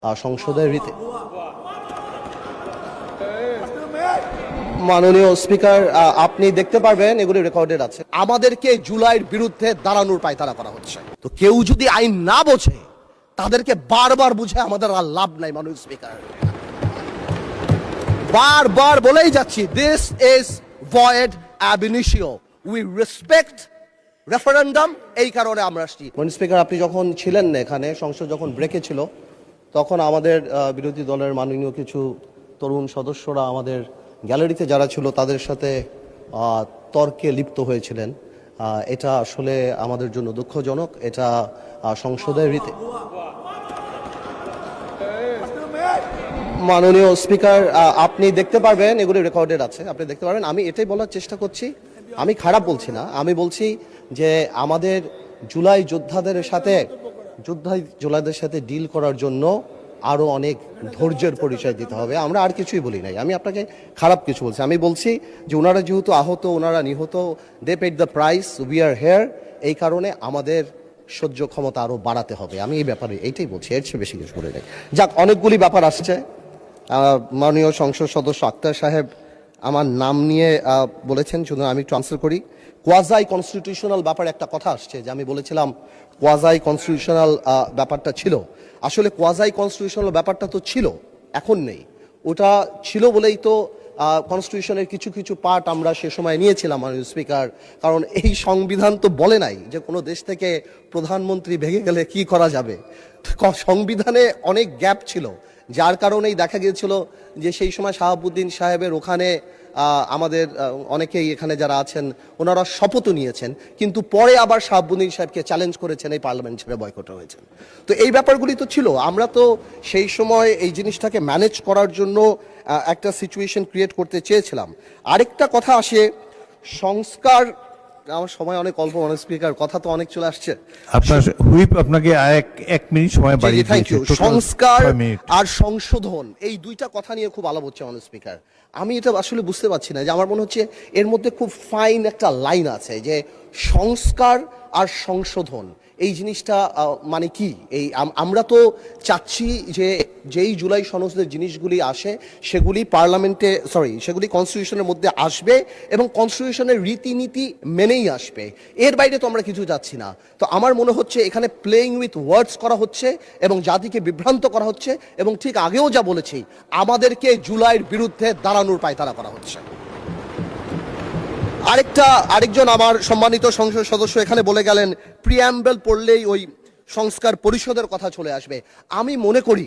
সংসদের রীতি। মাননীয় স্পিকার, আপনি দেখতে পারবেন এগুলি রেকর্ডেড আছে। আমাদেরকে জুলাইয়ের বিরুদ্ধে দাঁড়ানোর পায়তারা করা হচ্ছে। তো কেউ যদি আইন না বোঝে তাদেরকে বারবার বুঝে আমাদের আর লাভ নাই। মাননীয় স্পিকার, বারবার বলেই যাচ্ছি, this is void ab initio. We respect referendum. এই কারণে আমরা আসছি। মাননীয় স্পিকার, আপনি যখন ছিলেন না এখানে, সংসদ যখন ব্রেকে ছিল, তখন আমাদের বিরোধী দলের মাননীয় কিছু তরুণ সদস্যরা আমাদের গ্যালারিতে যারা ছিল তাদের সাথে তর্কে লিপ্ত হয়েছিলেন। এটা আসলে আমাদের জন্য দুঃখজনক। এটা সংসদের রীতি। মাননীয় স্পিকার, আপনি দেখতে পারবেন এগুলি রেকর্ডেড আছে, আপনি দেখতে পারবেন। আমি এটাই বলার চেষ্টা করছি, আমি খারাপ বলছি না, আমি বলছি যে আমাদের জুলাই যোদ্ধাদের সাথে ডিল করার জন্য আরও অনেক ধৈর্যের পরিচয় দিতে হবে। আমরা আর কিছুই বলি নাই, আমি আপনাকে খারাপ কিছু বলছি। আমি বলছি যে ওনারা যেহেতু আহত, ওনারা নিহত, they paid the price, we are here. এই কারণে আমাদের সহ্য ক্ষমতা আরও বাড়াতে হবে। আমি এই ব্যাপারে এইটাই বলছি, এর চেয়ে বেশি কিছু বলে নাই। যাক, অনেকগুলি ব্যাপার আসছে। মাননীয় সংসদ সদস্য আক্তার সাহেব আমার নাম নিয়ে বলেছেন, শুধু আমি একটু আনসার করি। কোয়াজাই কনস্টিটিউশনাল ব্যাপারে একটা কথা আসছে, যে আমি বলেছিলাম কোয়াজাই কনস্টিটিউশনাল ব্যাপারটা ছিল। আসলে কোয়াজাই কনস্টিটিউশনাল ব্যাপারটা তো ছিল, এখন নেই। ওটা ছিল বলেই তো কনস্টিটিউশনের কিছু কিছু পার্ট আমরা সে সময় নিয়েছিলাম, মাননীয় স্পিকার। কারণ এই সংবিধান তো বলে নাই যে কোনো দেশ থেকে প্রধানমন্ত্রী ভেঙে গেলে কি করা যাবে। সংবিধানে অনেক গ্যাপ ছিল, যার কারণেই দেখা গিয়েছিল যে সেই সময় শাহাবুদ্দিন সাহেবের ওখানে আমাদের অনেকেই এখানে যারা আছেন ওনারা শপথও নিয়েছেন, কিন্তু পরে আবার শাহাবুদ্দিন সাহেবকে চ্যালেঞ্জ করেছেন, এই পার্লামেন্ট ছেড়ে বয়কট হয়েছেন। তো এই ব্যাপারগুলি তো ছিল। আমরা তো সেই সময় এই জিনিসটাকে ম্যানেজ করার জন্য একটা সিচুয়েশন ক্রিয়েট করতে চেয়েছিলাম। আরেকটা কথা আসে, সংস্কার। আমার সময় অনেক অল্প, মাননীয় স্পিকার, কথা তো অনেক চলে আসছে। আপনার হুইপ আপনাকে এক মিনিট সময় বাড়িয়ে দিয়েছে। সংস্কার আর সংশোধন, এই দুইটা কথা নিয়ে খুব আলাপ হচ্ছে, মাননীয় স্পিকার। আমি এটা আসলে বুঝতে পারছি না, যে আমার মনে হচ্ছে এর মধ্যে খুব ফাইন একটা লাইন আছে, যে সংস্কার আর সংশোধন এই জিনিসটা মানে কি। এই আমরা তো চাচ্ছি যে যেই জুলাই সনদের জিনিসগুলি আসে সেগুলি পার্লামেন্টে, সেগুলি কনস্টিটিউশনের মধ্যে আসবে এবং কনস্টিটিউশনের রীতিনীতি মেনেই আসবে। এর বাইরে তো আমরা কিছু যাচ্ছি না। তো আমার মনে হচ্ছে এখানে প্লেইং উইথ ওয়ার্ডস করা হচ্ছে এবং জাতিকে বিভ্রান্ত করা হচ্ছে, এবং ঠিক আগেও যা বলেছি, আমাদেরকে জুলাইয়ের বিরুদ্ধে দাঁড়ানোর পায়তারা করা হচ্ছে। আরেকজন আমার সম্মানিত সংসদ সদস্য এখানে বলে গেলেন প্রিঅ্যাম্বল পড়লেই ওই সংস্কার পরিষদের কথা চলে আসবে। আমি মনে করি